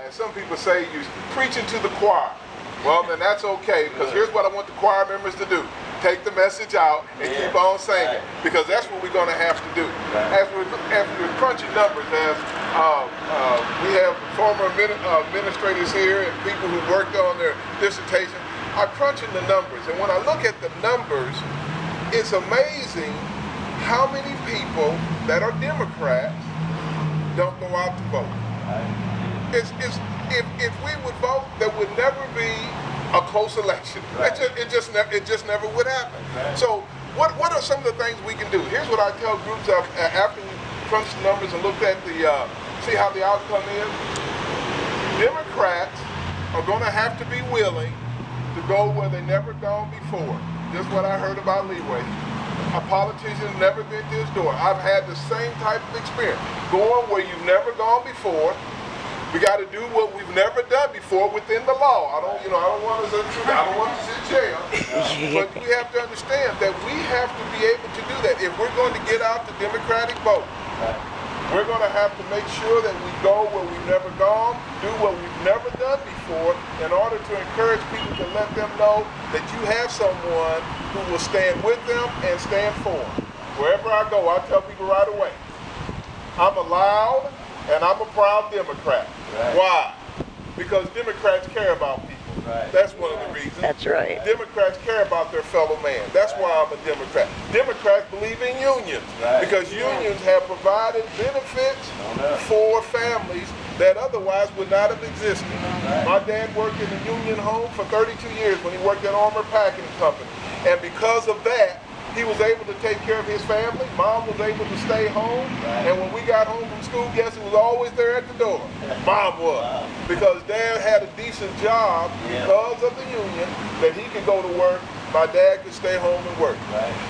Some people say you're preaching to the choir. Well, then that's okay, because here's what I want the choir members to do. Take the message out and keep on singing, because that's what we're going to have to do. As we're crunching numbers, as we have former administrators here and people who worked on their dissertation are crunching the numbers. And when I look at the numbers, it's amazing how many people that are Democrats don't go out to vote. If we would vote, there would never be a close election. It just never would happen. So what are some of the things we can do? Here's what I tell groups after we crunch the numbers and looked at see how the outcome is. Democrats are going to have to be willing to go where they've never gone before. Just what I heard about Leeway. A politician has never been to his door. I've had the same type of experience. Going where you've never gone before. We got to do what we've never done before within the law. I don't want us in jail. But we have to understand that we have to be able to do that. If we're going to get out the Democratic vote, we're going to have to make sure that we go where we've never gone, do what we've never done before, in order to encourage people to let them know that you have someone who will stand with them and stand for them. Wherever I go, I tell people right away, I'm a loud and I'm a proud Democrat. Why? Because Democrats care about people. That's one of the reasons. That's right. Democrats care about their fellow man. That's why I'm a Democrat. Democrats believe in unions because unions have provided benefits for families that otherwise would not have existed. My dad worked in a union home for 32 years when he worked at Armor Packing Company. And because of that, he was able to take care of his family. Mom was able to stay home. And when we got home from school, guess who was always there at the door? Mom was. Because Dad had a decent job because of the union that he could go to work. My dad could stay home and work.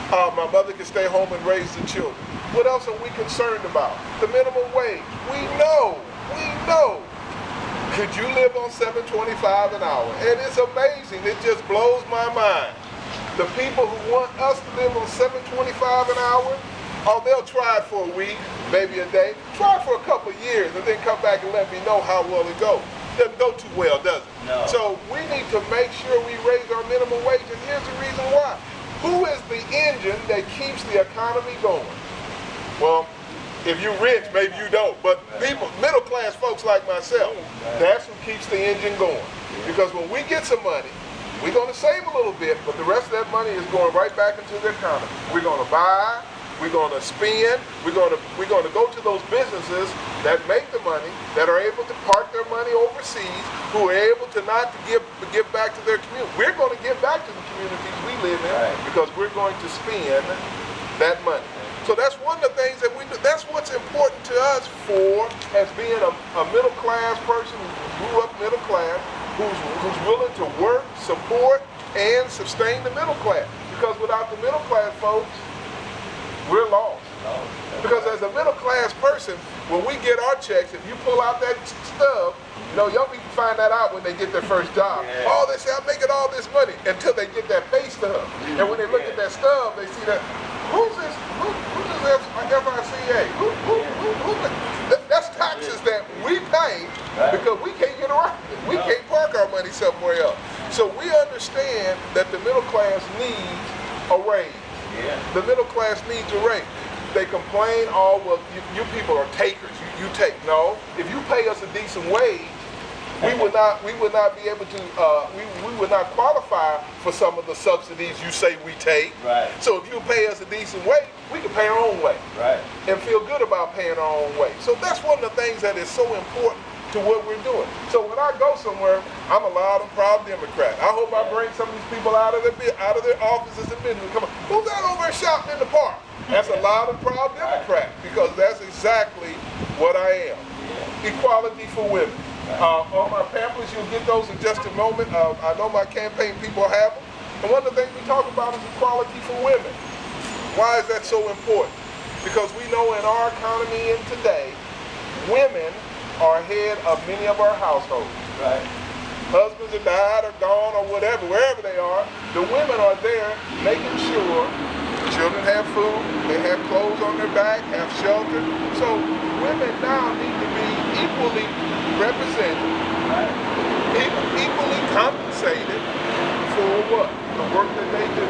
My mother could stay home and raise the children. What else are we concerned about? The minimum wage. We know. Could you live on $7.25 an hour? And it's amazing. It just blows my mind. The people who want us to live on $7.25 an hour, they'll try it for a week, maybe a day. Try it for a couple of years and then come back and let me know how well it goes. Doesn't go too well, does it? No. So we need to make sure we raise our minimum wage, and here's the reason why. Who is the engine that keeps the economy going? Well, if you're rich, maybe you don't, but people, middle class folks like myself, that's who keeps the engine going. Because when we get some money, we're going to save a little bit, but the rest of that money is going right back into the economy. We're going to buy, we're going to spend, we're going to go to those businesses that make the money, that are able to park their money overseas, who are able to not to give back to their community. We're going to give back to the communities we live in because we're going to spend that money. So that's one of the things that we do. That's what's important to us as being a middle class person who grew up middle class, who's willing to work, support, and sustain the middle class. Because without the middle class folks, we're lost. Because as a middle class person, when we get our checks, if you pull out that stub, young people find that out when they get their first job. Oh, they say, I'm making all this money, until they get that pay stub. And when they look at that stub, they see that, who's this FICA? That's taxes that we pay because we can't get around it. We can't park our money somewhere else. So we understand that the middle class needs a raise. The middle class needs a raise. They complain, well, you people are takers. You take. No, if you pay us a decent wage, we would not be able to, we would not qualify for some of the subsidies you say we take. So if you pay us a decent wage, we can pay our own way. And feel good about paying our own way. So that's one of the things that is so important to what we're doing. So when I go somewhere, I'm a loud and proud Democrat. I hope I bring some of these people out of their offices and business. Come on, who's that over there shouting in the park? That's a loud and proud Democrat, because that's exactly what I am. Equality for women. On my pamphlets, you'll get those in just a moment. I know my campaign people have them. And one of the things we talk about is equality for women. Why is that so important? Because we know in our economy in today, women are head of many of our households. Husbands have died or gone or whatever, wherever they are, the women are there making sure the children have food, they have clothes on their back, have shelter. So women now need to be equally represented, equally compensated for what? The work that they do.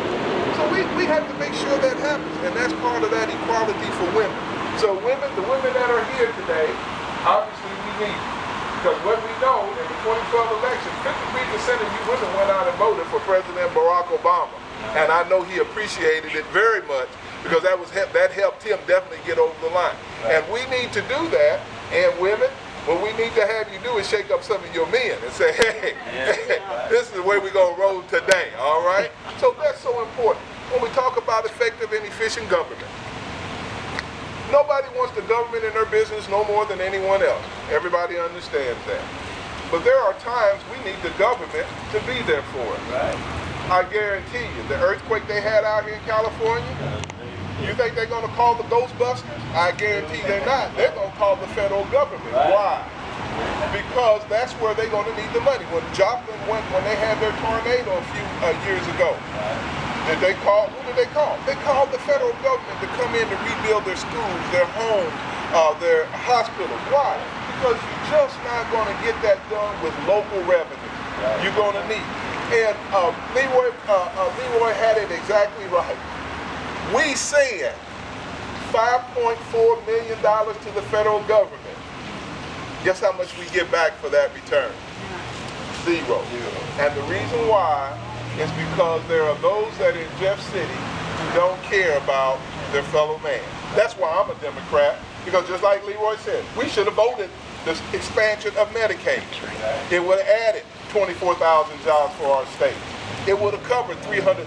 So we have to make sure that happens, and that's part of that equality for women. So women, the women that are here today, obviously we need you. Because what we know in the 2012 election, 53% of you women went out and voted for President Barack Obama. And I know he appreciated it very much because that helped him definitely get over the line. And we need to do that. And women, what we need to have you do is shake up some of your men and say, hey, this is the way we're going to roll today, all right? So that's so important. When we talk about effective and efficient government, nobody wants the government in their business no more than anyone else. Everybody understands that. But there are times we need the government to be there for us. Right. I guarantee you, the earthquake they had out here in California, you think they're going to call the Ghostbusters? I guarantee they're not. They're going to call the federal government. Right. Why? Because that's where they're going to need the money. When Joplin when they had their tornado a few years ago, did they call? Who did they call? They called the federal government to come in to rebuild their schools, their homes, their hospitals. Why? Because you're just not going to get that done with local revenue. You're going to need. And Leroy had it exactly right. We said $5.4 million to the federal government. Guess how much we get back for that return? Zero. And the reason why is because there are those that in Jeff City who don't care about their fellow man. That's why I'm a Democrat, because just like Leroy said, we should have voted this expansion of Medicaid. It would have added 24,000 jobs for our state. It would have covered 330,000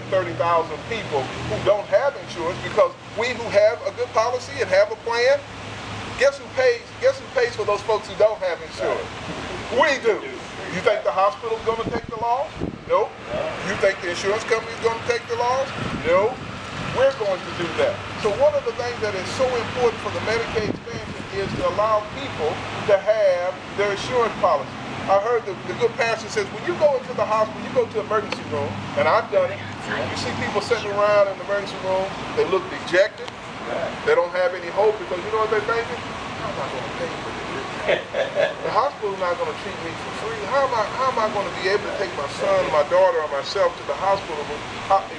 people who don't have insurance, because we who have a good policy and have a plan, guess who pays for those folks who don't have insurance? We do. You think the hospital's going to take the loss? Nope. You think the insurance company's going to take the loss? No. We're going to do that. So one of the things that is so important for the Medicaid expansion is to allow people to have their insurance policy. I heard the good pastor says, when you go into the hospital, you go to the emergency room, and I've done it. You see people sitting around in the emergency room, they look dejected. They don't have any hope, because you know what they're thinking? I'm not going to pay for this. The hospital's not going to treat me for free. How am I going to be able to take my son, my daughter, or myself to the hospital room,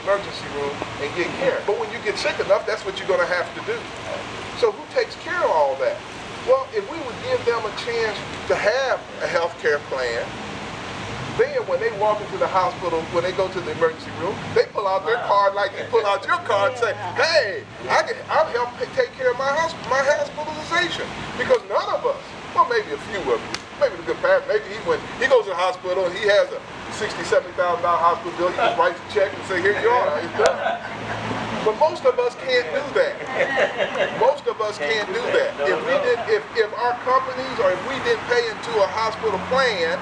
emergency room, and get care? But when you get sick enough, that's what you're going to have to do. So who takes care of all that? Well, if we would give them a chance to have a health care plan, then when they walk into the hospital, when they go to the emergency room, they pull out their card like you pull out your card and say, hey, I'll help take care of my hospitalization. Because none of us, well, maybe a few of you, maybe the good parent, maybe when he goes to the hospital and he has a $60,000, $70,000 hospital bill, he just writes a check and say, here you are, it's done. But most of us can't do that. Most of us can't do that. If our companies, or if we didn't pay into a hospital plan,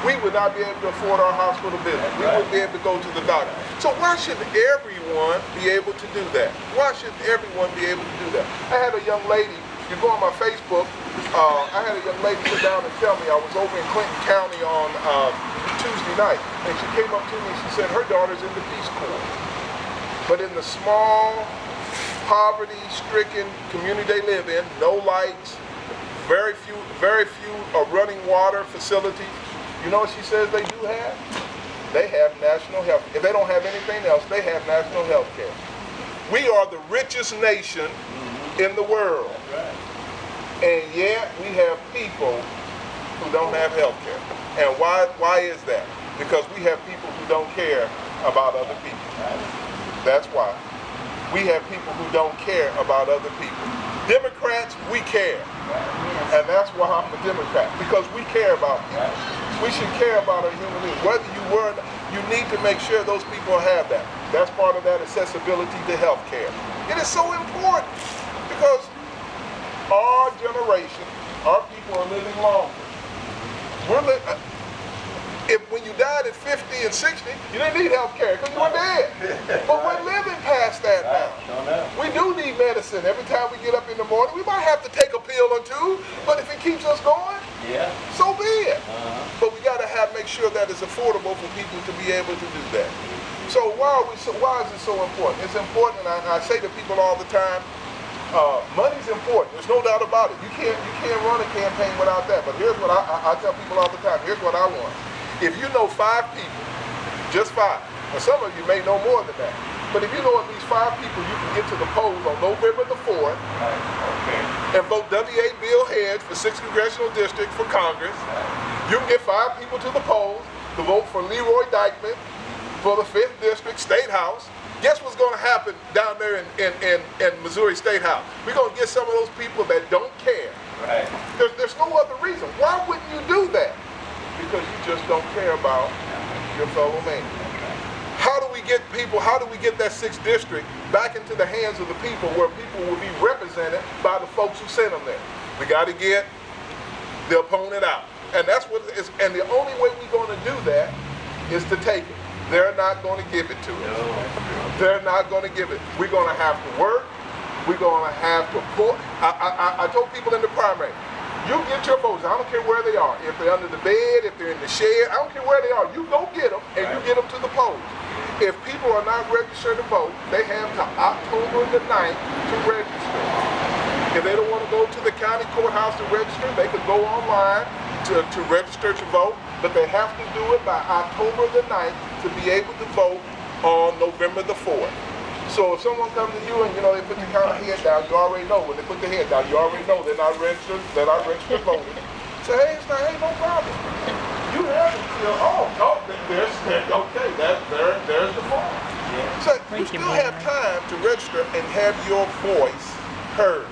we would not be able to afford our hospital bill. We wouldn't be able to go to the doctor. So why shouldn't everyone be able to do that? Why shouldn't everyone be able to do that? I had a young lady, you go on my Facebook, I had a young lady sit down and tell me, I was over in Clinton County on Tuesday night, and she came up to me and she said her daughter's in the Peace Corps. But in the small, poverty-stricken community they live in, no lights, very few running water facilities, you know what she says they do have? They have national health. If they don't have anything else, they have national health care. We are the richest nation in the world. And yet we have people who don't have health care. And why is that? Because we have people who don't care about other people. That's why. We have people who don't care about other people. Democrats, we care. And that's why I'm a Democrat, because we care about people. We should care about our human beings. Whether you were, you need to make sure those people have that. That's part of that accessibility to health care. It is so important, because our generation, our people are living longer. When you died at 50 and 60, you didn't need health care because you were dead. But we're living past that now. We do need medicine. Every time we get up in the morning, we might have to take a pill or two, but if it keeps us going, so be it. But we got to make sure that it's affordable for people to be able to do that. So why is it so important? It's important, and I say to people all the time, Money's important. There's no doubt about it. You can't run a campaign without that. But here's what I tell people all the time. Here's what I want. If you know 5 people, just 5, and some of you may know more than that, but if you know at least 5 people, you can get to the polls on November the 4th and vote A Bill Hedge for 6th Congressional District for Congress. You can get 5 people to the polls to vote for Leroy Dykeman for the 5th District State House. Guess what's going to happen down there in Missouri State House? We're going to get some of those people that don't care. Right. There's no other reason. Why wouldn't you do that? Because you just don't care about your fellow man. How do we get that 6th district back into the hands of the people where people will be represented by the folks who sent them there? We got to get the opponent out. And that's what it is. And the only way we're going to do that is to take it. They're not going to give it to us. They're not going to give it. We're going to have to work. We're going to have to pull. I told people in the primary, you get your votes. I don't care where they are. If they're under the bed, if they're in the shed, I don't care where they are. You go get them and you get them to the polls. If people are not registered to vote, they have to October the 9th to register. If they don't want to go to the county courthouse to register, they could go online to register to vote, but they have to do it by October the 9th to be able to vote on November the 4th. So if someone comes to you and they put the county head down, you already know. When they put the head down, you already know they're not registered voters. Say, hey, it's not, hey, no problem. You have until, there's the form. Yeah. So you still have time to register and have your voice heard,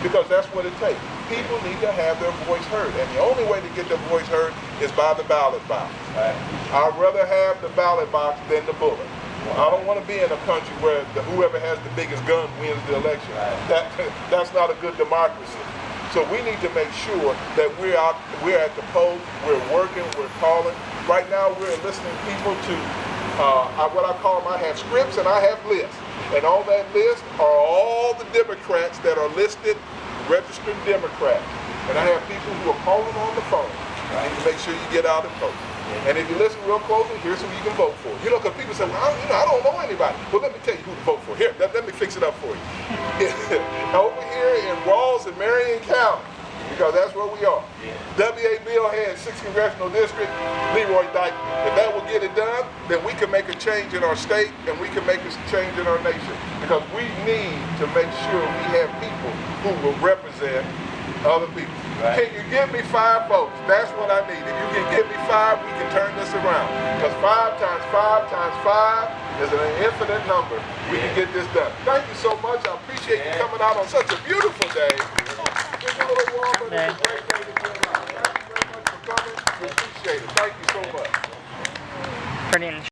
because that's what it takes. People need to have their voice heard, and the only way to get their voice heard is by the ballot box. Right. I'd rather have the ballot box than the bullet. I don't want to be in a country where whoever has the biggest gun wins the election. Right. That's not a good democracy. So we need to make sure that we're at the polls, we're working, we're calling. Right now we're enlisting people to what I call them, I have scripts and I have lists. And on that list are all the Democrats that are listed, registered Democrats. And I have people who are calling on the phone. You need to make sure you get out and vote. And if you listen real closely, here's who you can vote for. Because people say, well, I don't know anybody. Well, let me tell you who to vote for. Here, let me fix it up for you. Over here in Rawls and Marion County, because that's where we are. A Bill Hedge, 6th Congressional District, Leroy Dykeman. If that will get it done, then we can make a change in our state and we can make a change in our nation. Because we need to make sure we have people who will represent other people. Right. Can you give me 5 votes? That's what I need. If you can give me 5, we can turn this around. Because 5 times 5 times 5 is an infinite number. We can get this done. Thank you so much. I appreciate you coming out on such a beautiful day. It's a little warm, but it's a great day to be around. Thank you very much for coming. We appreciate it. Thank you so much.